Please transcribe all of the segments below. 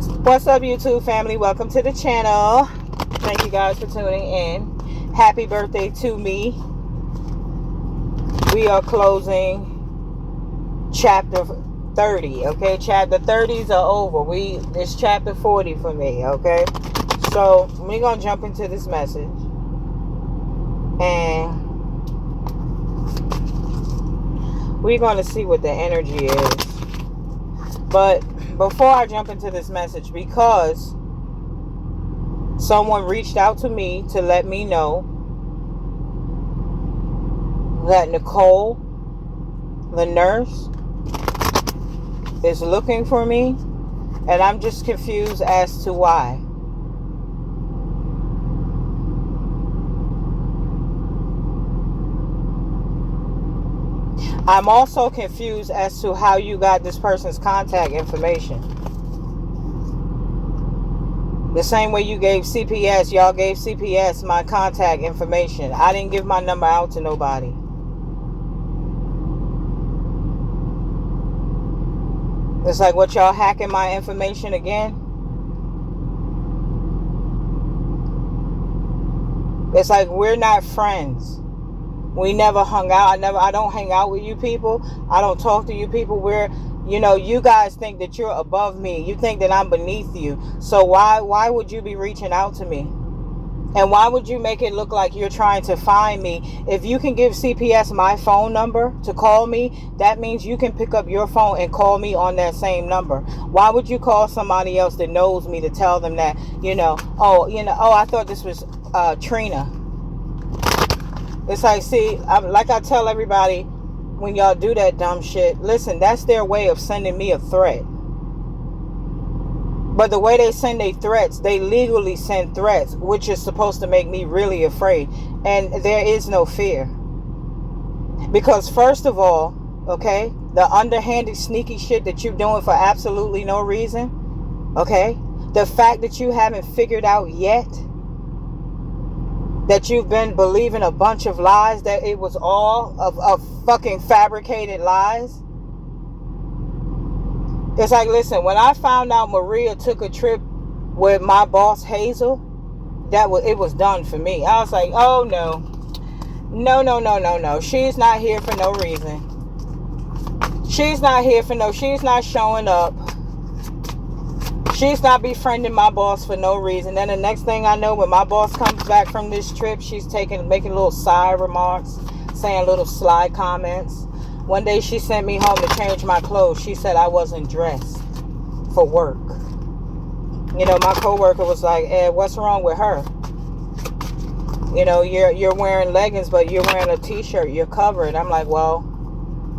What's up, YouTube family? Welcome to the channel. Thank you guys for tuning in. Happy birthday to me. We are closing chapter 30, okay? Chapter 30s are over. It's chapter 40 for me, okay? So we're gonna jump into this message, and we're gonna see what the energy is. But before I jump into this message, because someone reached out to me to let me know that Nicole, the nurse, is looking for me, and I'm just confused as to why. I'm also confused as to how you got this person's contact information. The same way you gave CPS, y'all gave CPS my contact information. I didn't give my number out to nobody. It's like, what, y'all hacking my information again? It's like, we're not friends. We never hung out. I don't hang out with you people. I don't talk to you people. You guys think that you're above me. You think that I'm beneath you. So why would you be reaching out to me? And why would you make it look like you're trying to find me? If you can give CPS my phone number to call me, that means you can pick up your phone and call me on that same number. Why would you call somebody else that knows me to tell them that, I thought this was Trina. It's like, see, like I tell everybody when y'all do that dumb shit, listen, that's their way of sending me a threat. But the way they send their threats, they legally send threats, which is supposed to make me really afraid. And there is no fear. Because first of all, okay, the underhanded, sneaky shit that you're doing for absolutely no reason, okay, the fact that you haven't figured out yet that you've been believing a bunch of lies, that it was all of fucking fabricated lies. It's like, listen, when I found out Maria took a trip with my boss Hazel, it was done for me. I was like, oh no. No. She's not here for no reason. She's not showing up. She's not befriending my boss for no reason. Then the next thing I know, when my boss comes back from this trip, she's making little side remarks, saying little sly comments. One day she sent me home to change my clothes. She said I wasn't dressed for work. My coworker was like, what's wrong with her? You're wearing leggings, but you're wearing a t-shirt. You're covered. I'm like, well,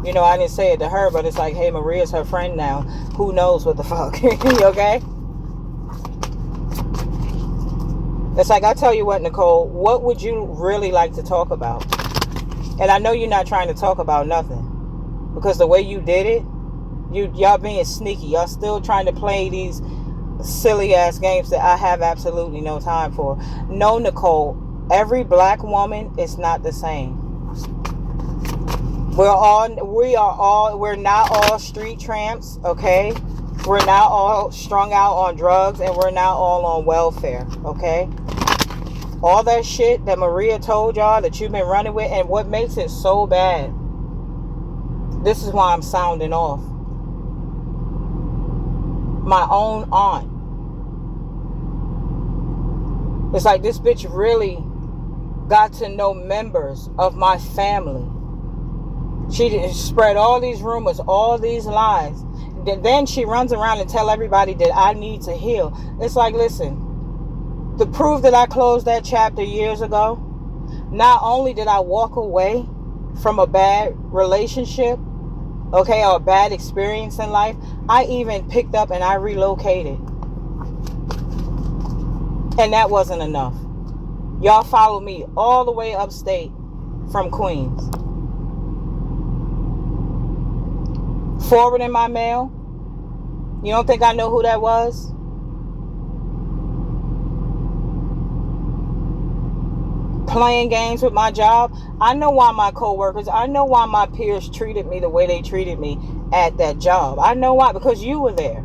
I didn't say it to her, but it's like, hey, Maria's her friend now. Who knows what the fuck? Okay? It's like, I tell you what, Nicole, what would you really like to talk about? And I know you're not trying to talk about nothing, because the way you did it, y'all being sneaky. Y'all still trying to play these silly ass games that I have absolutely no time for. No, Nicole, every black woman is not the same. We're not all street tramps, okay? We're not all strung out on drugs, and we're not all on welfare, okay? All that shit that Maria told y'all that you've been running with, and what makes it so bad, this is why I'm sounding off. My own aunt. It's like, this bitch really got to know members of my family. She spread all these rumors, all these lies. Then she runs around and tell everybody that I need to heal. It's like, listen, to prove that I closed that chapter years ago, not only did I walk away from a bad relationship, okay, or a bad experience in life, I even picked up and I relocated. And that wasn't enough. Y'all followed me all the way upstate from Queens. Forward in my mail. You don't think I know who that was? Playing games with my job. I know why my coworkers, I know why my peers treated me the way they treated me at that job. I know why, because you were there.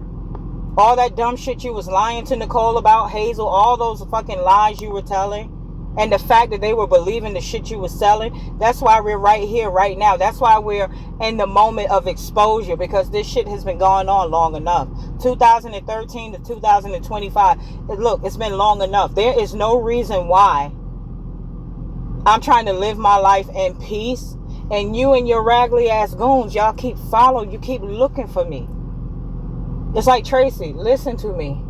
All that dumb shit you was lying to Nicole about, Hazel, all those fucking lies you were telling, and the fact that they were believing the shit you was selling. That's why we're right here, right now. That's why we're in the moment of exposure, because this shit has been going on long enough. 2013 to 2025. Look, it's been long enough. There is no reason why I'm trying to live my life in peace, and you and your raggedy ass goons, y'all keep following, you keep looking for me. It's like, Tracy, listen to me.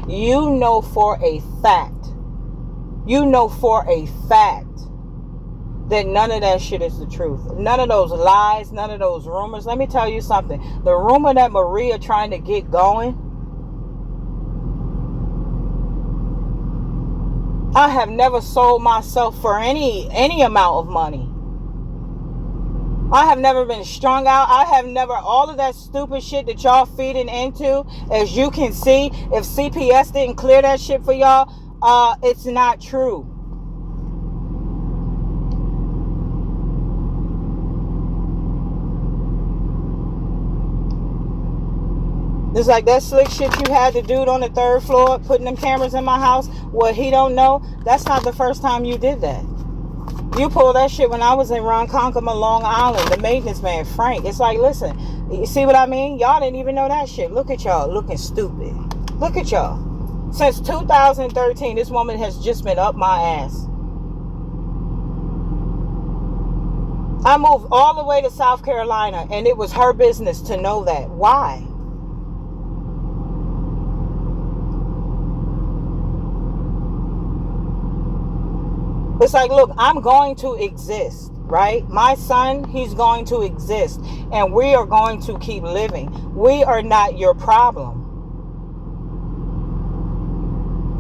You know for a fact that none of that shit is the truth. None of those lies, none of those rumors. Let me tell you something. The rumor that Maria trying to get going, I have never sold myself for any amount of money. I have never been strung out. I have never, all of that stupid shit that y'all feeding into, as you can see, if CPS didn't clear that shit for y'all, it's not true. It's like that slick shit you had the dude on the 3rd floor putting them cameras in my house. What he don't know, that's not the first time you did that. You pulled that shit when I was in Ronkonkoma, Long Island. The maintenance man, Frank. It's like, listen, you see what I mean? Y'all didn't even know that shit. Look at y'all looking stupid. Look at y'all. Since 2013, this woman has just been up my ass. I moved all the way to South Carolina, and it was her business to know that. Why? It's like, look, I'm going to exist, right? My son, he's going to exist, and we are going to keep living. We are not your problem.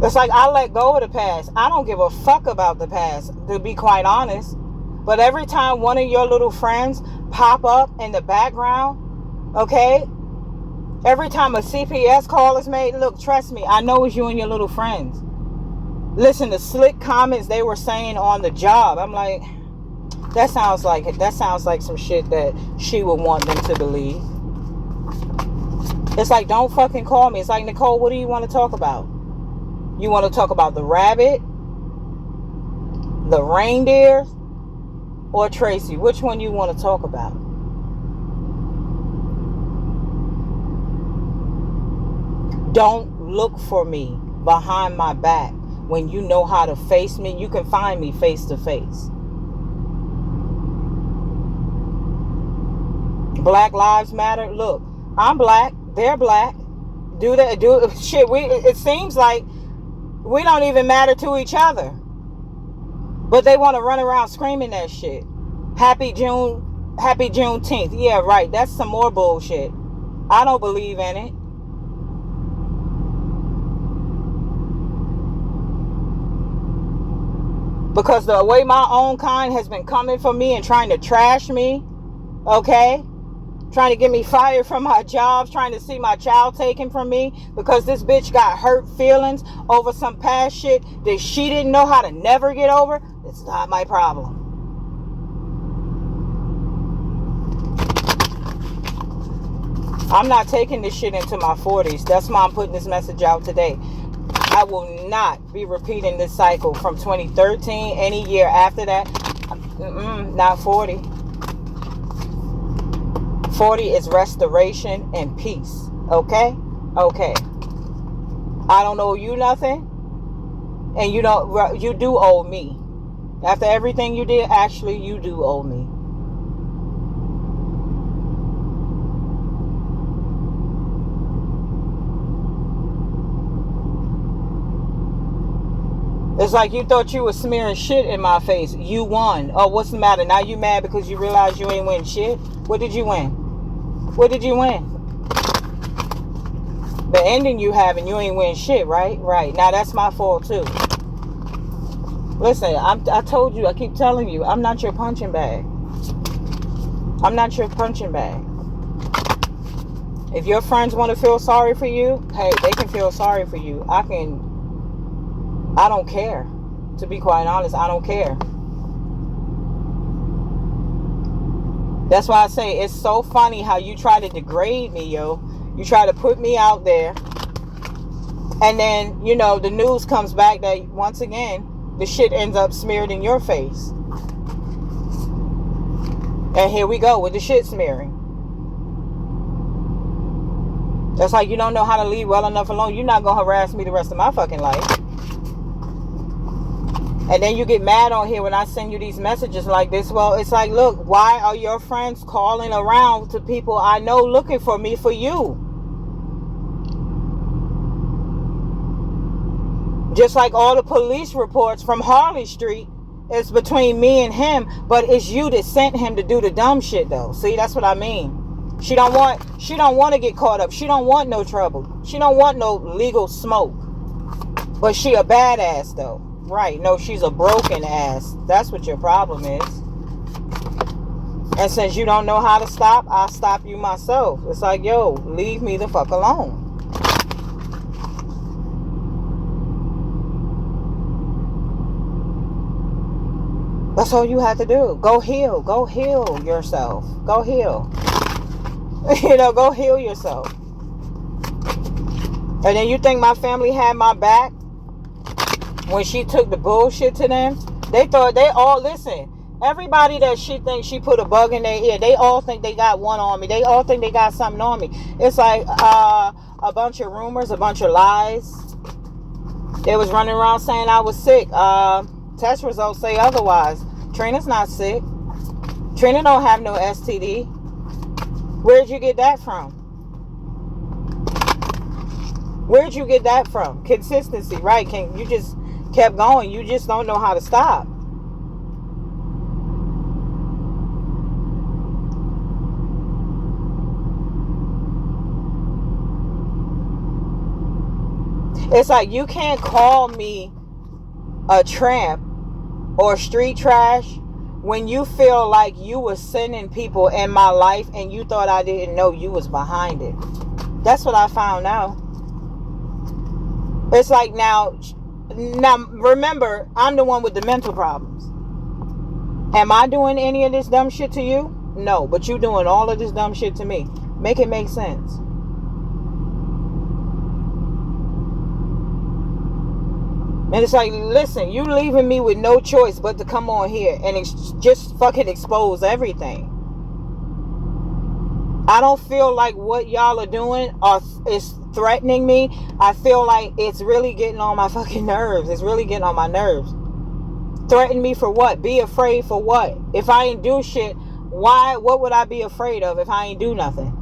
It's like, I let go of the past. I don't give a fuck about the past, to be quite honest. But every time one of your little friends pop up in the background, okay? Every time a CPS call is made, look, trust me, I know it's you and your little friends. Listen, the slick comments they were saying on the job, I'm like, that sounds like some shit that she would want them to believe. It's like, don't fucking call me. It's like, Nicole, what do you want to talk about? You want to talk about the rabbit, the reindeer, or Tracy? Which one you want to talk about? Don't look for me behind my back. When you know how to face me, you can find me face to face. Black Lives Matter. Look, I'm black. They're black. Do shit. It seems like we don't even matter to each other, but they want to run around screaming that shit. Happy Juneteenth. Yeah, right. That's some more bullshit. I don't believe in it. Because the way my own kind has been coming for me and trying to trash me, okay? Trying to get me fired from my jobs, trying to see my child taken from me because this bitch got hurt feelings over some past shit that she didn't know how to never get over. It's not my problem. I'm not taking this shit into my 40s. That's why I'm putting this message out today. I will not be repeating this cycle from 2013, any year after that. Not 40. 40 is restoration and peace. Okay? Okay. I don't owe you nothing. And you do owe me. After everything you did, actually, you do owe me. It's like you thought you were smearing shit in my face. You won. Oh, what's the matter? Now you mad because you realize you ain't win shit? What did you win? What did you win? The ending you have and you ain't win shit, right? Right. Now that's my fault too. Listen, I told you, I keep telling you, I'm not your punching bag. I'm not your punching bag. If your friends want to feel sorry for you, hey, they can feel sorry for you. I don't care. To be quite honest, I don't care. That's why I say it's so funny how you try to degrade me, yo. You try to put me out there And then, you know, the news comes back that once again, the shit ends up smeared in your face. And here we go with the shit smearing. That's like, you don't know how to leave well enough alone. You're not going to harass me the rest of my fucking life. And then you get mad on here when I send you these messages like this. Well, it's like, look, why are your friends calling around to people I know looking for me for you? Just like all the police reports from Harley Street, it's between me and him, but it's you that sent him to do the dumb shit though. See, that's what I mean. She don't want to get caught up. She don't want no trouble. She don't want no legal smoke. But she a badass though. Right. No, she's a broken ass. That's what your problem is. And since you don't know how to stop, I'll stop you myself. It's like, yo, leave me the fuck alone. That's all you have to do. Go heal. Go heal yourself. Go heal. You know, go heal yourself. And then you think my family had my back when she took the bullshit to them? They thought they all, listen, everybody that she thinks she put a bug in their ear, they all think they got one on me. They all think they got something on me. It's like a bunch of rumors, a bunch of lies. They was running around saying I was sick. Test results say otherwise. Trina's not sick. Trina don't have no STD. Where'd you get that from? Where'd you get that from? Consistency, right? You just kept going. You just don't know how to stop. It's like you can't call me a tramp or street trash when you feel like you were sending people in my life and you thought I didn't know you was behind it. That's what I found out. It's like now remember, I'm the one with the mental problems. Am I doing any of this dumb shit to you? No, but you doing all of this dumb shit to me. Make it make sense. And it's like, listen, you leaving me with no choice but to come on here and just fucking expose everything. I don't feel like what y'all are doing is threatening me. I feel like it's really getting on my fucking nerves. It's really getting on my nerves. Threaten me for what? Be afraid for what? If I ain't do shit, why? What would I be afraid of if I ain't do nothing?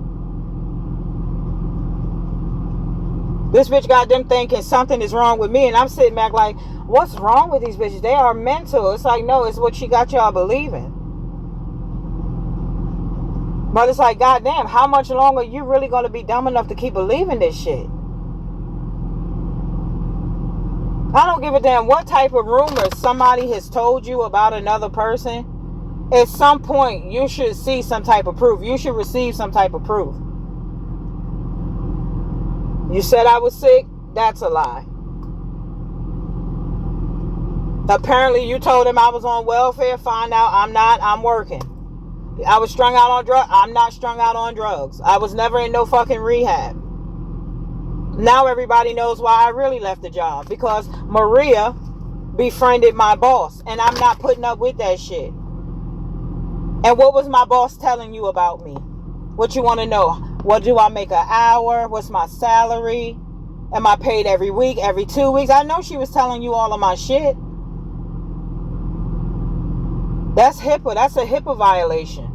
This bitch got them thinking something is wrong with me, and I'm sitting back like, what's wrong with these bitches? They are mental. It's like, no, it's what she got y'all believing. But it's like, goddamn, how much longer are you really going to be dumb enough to keep believing this shit? I don't give a damn what type of rumors somebody has told you about another person. At some point, you should see some type of proof. You should receive some type of proof. You said I was sick? That's a lie. Apparently, you told him I was on welfare. Find out I'm not. I'm working. I was strung out on drugs. I'm not strung out on drugs. I was never in no fucking rehab. Now everybody knows why I really left the job. Because Maria befriended my boss. And I'm not putting up with that shit. And what was my boss telling you about me? What you want to know? What do I make an hour? What's my salary? Am I paid every week, every 2 weeks? I know she was telling you all of my shit. That's HIPAA. That's a HIPAA violation.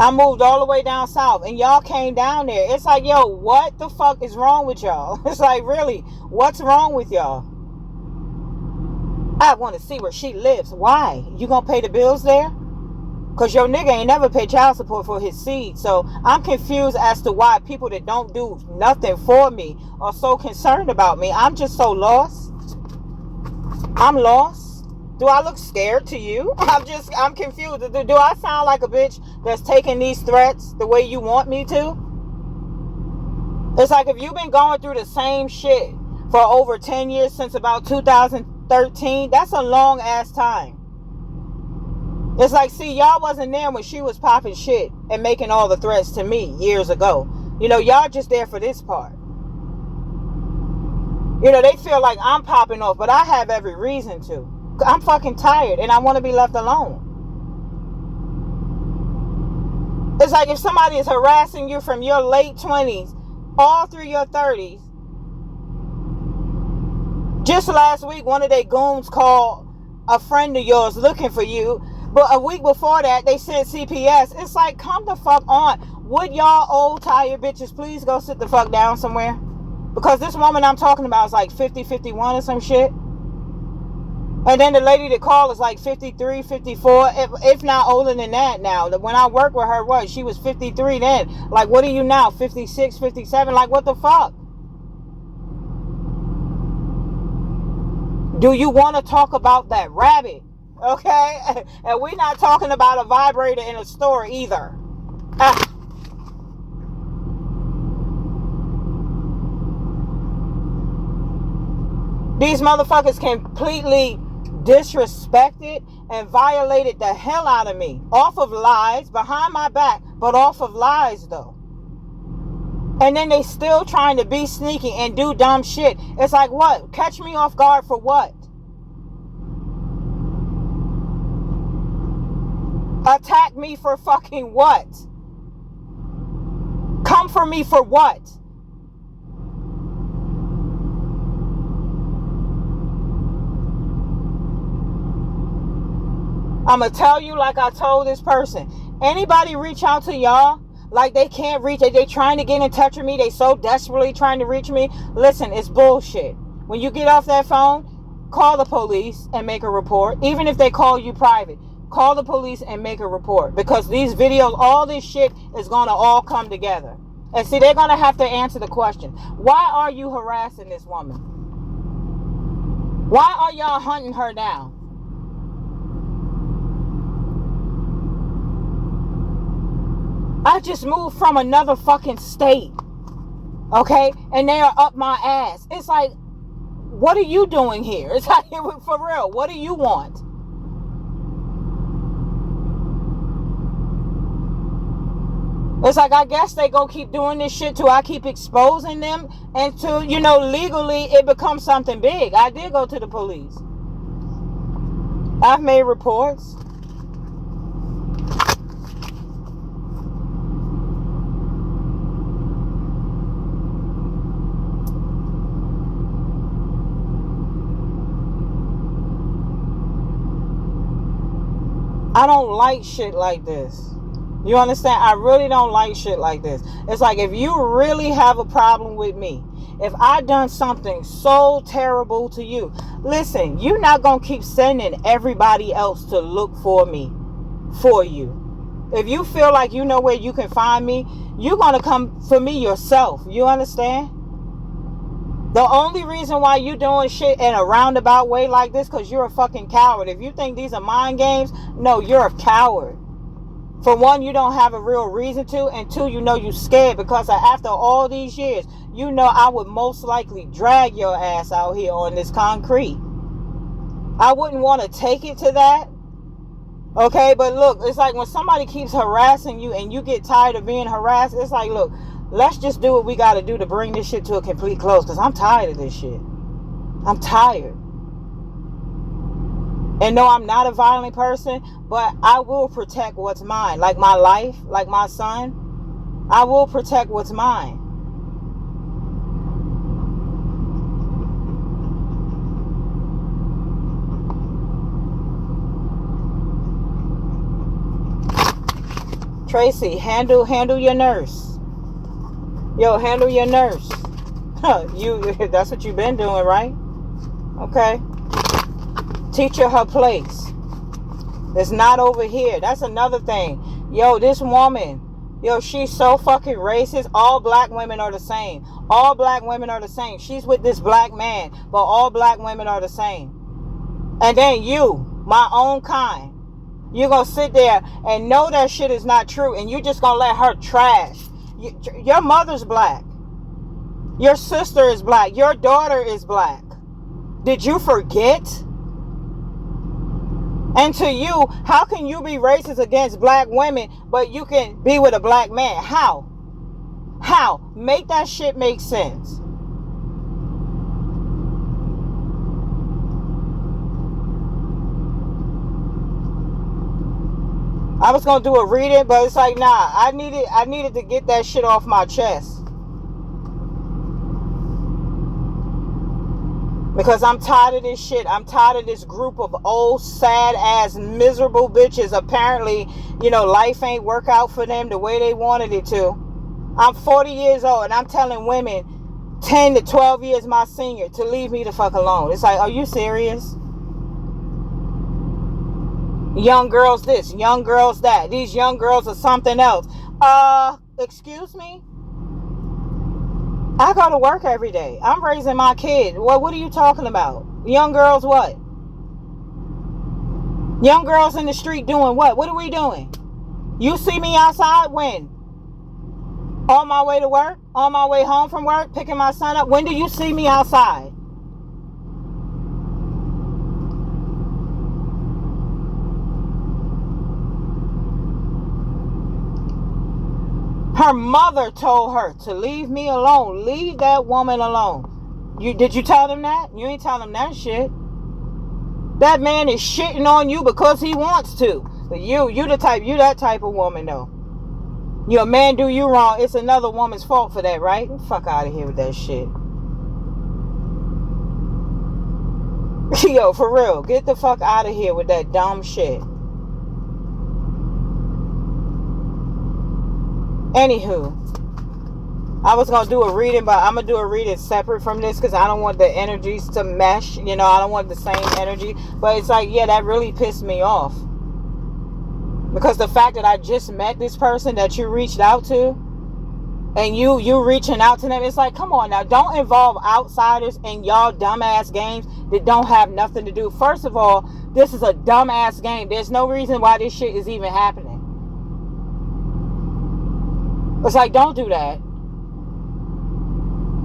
I moved all the way down south and y'all came down there. It's like, yo, what the fuck is wrong with y'all? It's like, really, what's wrong with y'all? I want to see where she lives. Why? You gonna pay the bills there? Because your nigga ain't never paid child support for his seed. So I'm confused as to why people that don't do nothing for me are so concerned about me. I'm just so lost. I'm lost. Do I look scared to you? I'm confused. Do I sound like a bitch that's taking these threats the way you want me to? It's like if you've been going through the same shit for over 10 years since about 2013, that's a long ass time. It's like, see, y'all wasn't there when she was popping shit and making all the threats to me years ago. You know, y'all just there for this part. You know, they feel like I'm popping off, but I have every reason to. I'm fucking tired and I want to be left alone. It's like if somebody is harassing you from your late 20s all through your 30s. Just last week, one of their goons called a friend of yours looking for you. But a week before that, they sent CPS. It's like, come the fuck on. Would y'all old tired bitches please go sit the fuck down somewhere? Because this woman I'm talking about is like 50, 51 or some shit. And then the lady that called is like 53, 54, if not older than that now. When I worked with her, she was 53 then. Like, what are you now? 56, 57? Like, what the fuck? Do you want to talk about that rabbit? Okay? And we're not talking about a vibrator in a store either. These motherfuckers completely disrespected and violated the hell out of me. Off of lies, behind my back, but off of lies though. And then they still trying to be sneaky and do dumb shit. It's like, what? Catch me off guard for what? Attack me for fucking what? Come for me for what? I'm going to tell you like I told this person. Anybody reach out to y'all like they can't reach it, they trying to get in touch with me, they so desperately trying to reach me. Listen, it's bullshit. When you get off that phone, call the police and make a report. Even if they call you private, call the police and make a report. Because these videos, all this shit is going to all come together. And see, they're going to have to answer the question. Why are you harassing this woman? Why are y'all hunting her down? I just moved from another fucking state, okay? And they are up my ass. It's like, what are you doing here? It's like, for real, what do you want? It's like, I guess they gonna keep doing this shit till I keep exposing them, and till, you know, legally it becomes something big. I did go to the police. I've made reports. I don't like shit like this. You understand? I really don't like shit like this. It's like, if you really have a problem with me, if I done something so terrible to you, listen, you're not going to keep sending everybody else to look for me, for you. If you feel like you know where you can find me, you're going to come for me yourself. You understand? The only reason why you doing shit in a roundabout way like this, because you're a fucking coward. If you think these are mind games, no, you're a coward. For one, you don't have a real reason to, and two, you know you scared, because after all these years, you know I would most likely drag your ass out here on this concrete. I wouldn't want to take it to that. Okay, but look, it's like when somebody keeps harassing you and you get tired of being harassed, it's like, look, let's just do what we got to do to bring this shit to a complete close, because I'm tired of this shit. I'm tired. And no, I'm not a violent person, but I will protect what's mine. Like my life, like my son, I will protect what's mine. Tracy, handle your nurse. Yo, handle your nurse. That's what you've been doing, right? Okay. Teach her place. It's not over here. That's another thing. Yo, this woman, yo, she's so fucking racist. All black women are the same. All black women are the same. She's with this black man, but all black women are the same. And then you, my own kind, you're going to sit there and know that shit is not true, and you're just going to let her trash. Your mother's black. Your sister is black. Your daughter is black. Did you forget? And to you, how can you be racist against black women, but you can be with a black man? How? How? Make that shit make sense. I was gonna do a reading, but it's like, nah, I needed to get that shit off my chest. Because I'm tired of this shit. I'm tired of this group of old, sad-ass, miserable bitches. Apparently, life ain't work out for them the way they wanted it to. I'm 40 years old, and I'm telling women 10 to 12 years my senior to leave me the fuck alone. It's like, are you serious? Young girls this, young girls that. These young girls are something else. Excuse me? I go to work every day. I'm raising my kid. What are you talking about? Young girls what? Young girls in the street doing what? What are we doing? You see me outside when? On my way to work? On my way home from work? Picking my son up? When do you see me outside? Her mother told her to leave me alone. Leave that woman alone. Did you tell them that? You ain't tell them that shit. That man is shitting on you because he wants to. But you that type of woman though. Your man do you wrong, it's another woman's fault for that, right? Get the fuck out of here with that shit. Yo, for real, get the fuck out of here with that dumb shit. Anywho, I was going to do a reading, but I'm going to do a reading separate from this because I don't want the energies to mesh. I don't want the same energy. But it's like, yeah, that really pissed me off. Because the fact that I just met this person that you reached out to, and you reaching out to them, it's like, come on now, don't involve outsiders in y'all dumbass games that don't have nothing to do. First of all, this is a dumbass game. There's no reason why this shit is even happening. It's like, don't do that.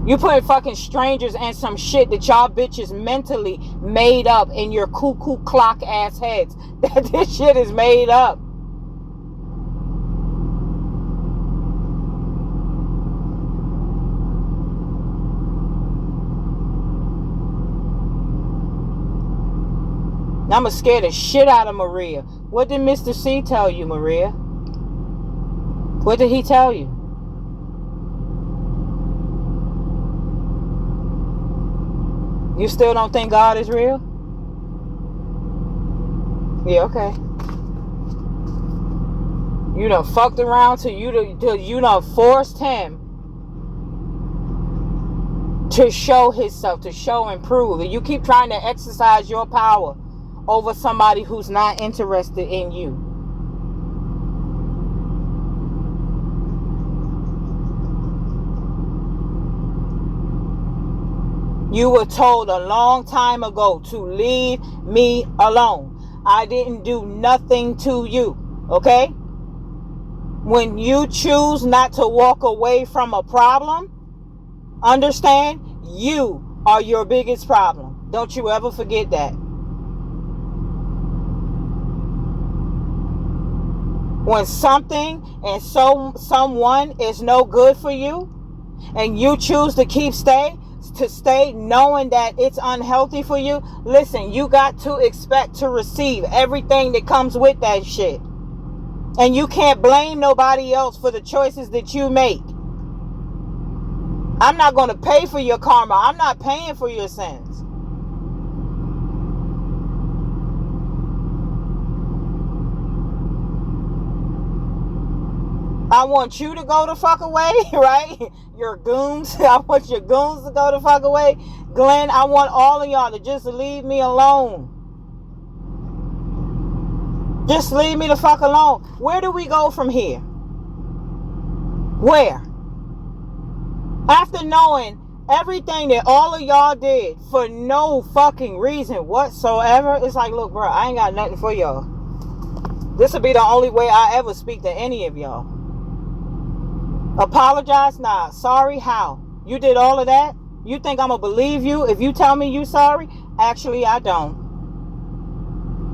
You putting fucking strangers in some shit that y'all bitches mentally made up in your cuckoo clock ass heads. That this shit is made up. I'ma scare the shit out of Maria. What did Mr. C tell you, Maria? What did he tell you? You still don't think God is real? Yeah, okay. You done fucked around till you done forced him to show himself, to show and prove. And you keep trying to exercise your power over somebody who's not interested in you. You were told a long time ago to leave me alone. I didn't do nothing to you, okay? When you choose not to walk away from a problem, understand, you are your biggest problem. Don't you ever forget that. When something and someone is no good for you, and you choose to stay knowing that it's unhealthy for you, listen, you got to expect to receive everything that comes with that shit. And you can't blame nobody else for the choices that you make. I'm not going to pay for your karma. I'm not paying for your sins. I want you to go the fuck away, right? Your goons. I want your goons to go the fuck away. Glenn, I want all of y'all to just leave me alone. Just leave me the fuck alone. Where do we go from here? Where? After knowing everything that all of y'all did for no fucking reason whatsoever, it's like, look, bro, I ain't got nothing for y'all. This will be the only way I ever speak to any of y'all. Apologize? Nah. Sorry? How? You did all of that? You think I'm gonna believe you if you tell me you sorry? Actually, I don't.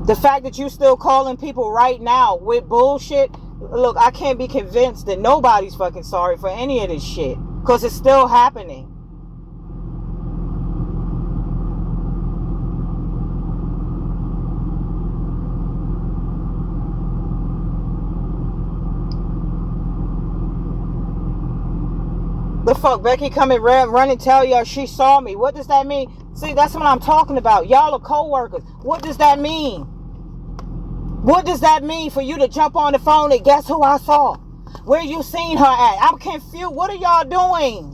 The fact that you still calling people right now with bullshit, look, I can't be convinced that nobody's fucking sorry for any of this shit. Because it's still happening. The fuck, Becky come and run and tell y'all she saw me. What does that mean? See, that's what I'm talking about. Y'all are co-workers. What does that mean? What does that mean for you to jump on the phone and guess who I saw? Where you seen her at? I'm confused. What are y'all doing?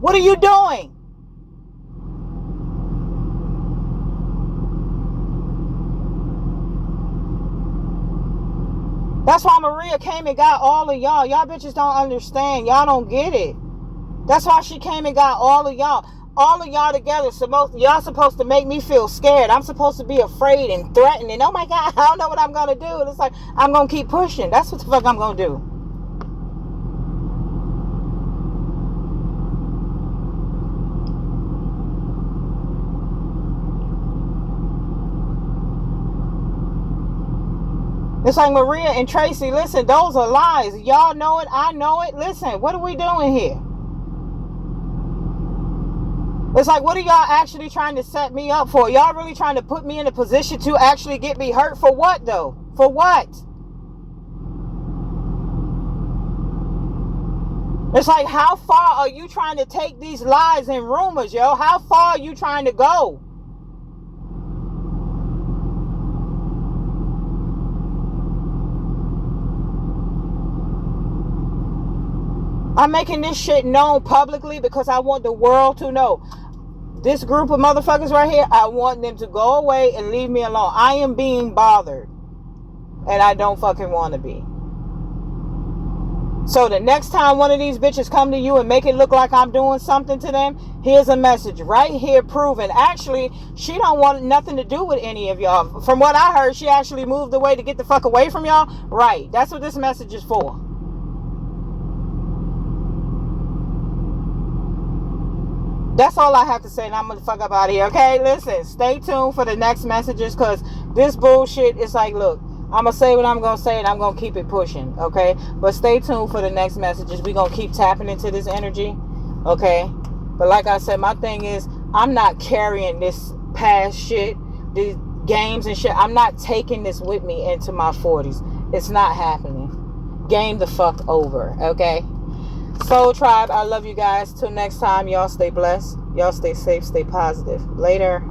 What are you doing? That's why Maria came and got all of y'all. Y'all bitches don't understand. Y'all don't get it. That's why she came and got all of y'all. All of y'all together. Y'all supposed to make me feel scared. I'm supposed to be afraid and threatened. And oh my God, I don't know what I'm going to do. And it's like, I'm going to keep pushing. That's what the fuck I'm going to do. It's like Maria and Tracy, listen, those are lies. Y'all know it. I know it. Listen, what are we doing here? It's like, what are y'all actually trying to set me up for? Y'all really trying to put me in a position to actually get me hurt? For what, though? For what? It's like, how far are you trying to take these lies and rumors, yo? How far are you trying to go? I'm making this shit known publicly because I want the world to know. This group of motherfuckers right here, I want them to go away and leave me alone. I am being bothered. And I don't fucking want to be. So the next time one of these bitches come to you and make it look like I'm doing something to them, here's a message right here proving. Actually, she don't want nothing to do with any of y'all. From what I heard, she actually moved away to get the fuck away from y'all. Right. That's what this message is for. That's all I have to say, and I'm gonna fuck up out of here, okay? Listen, stay tuned for the next messages, because this bullshit is like, look, I'm gonna say what I'm gonna say, and I'm gonna keep it pushing, okay? But stay tuned for the next messages. We're gonna keep tapping into this energy, okay? But like I said, my thing is, I'm not carrying this past shit, these games and shit. I'm not taking this with me into my 40s. It's not happening. Game the fuck over, okay? Soul Tribe, I love you guys. Till next time, y'all stay blessed. Y'all stay safe, stay positive. Later.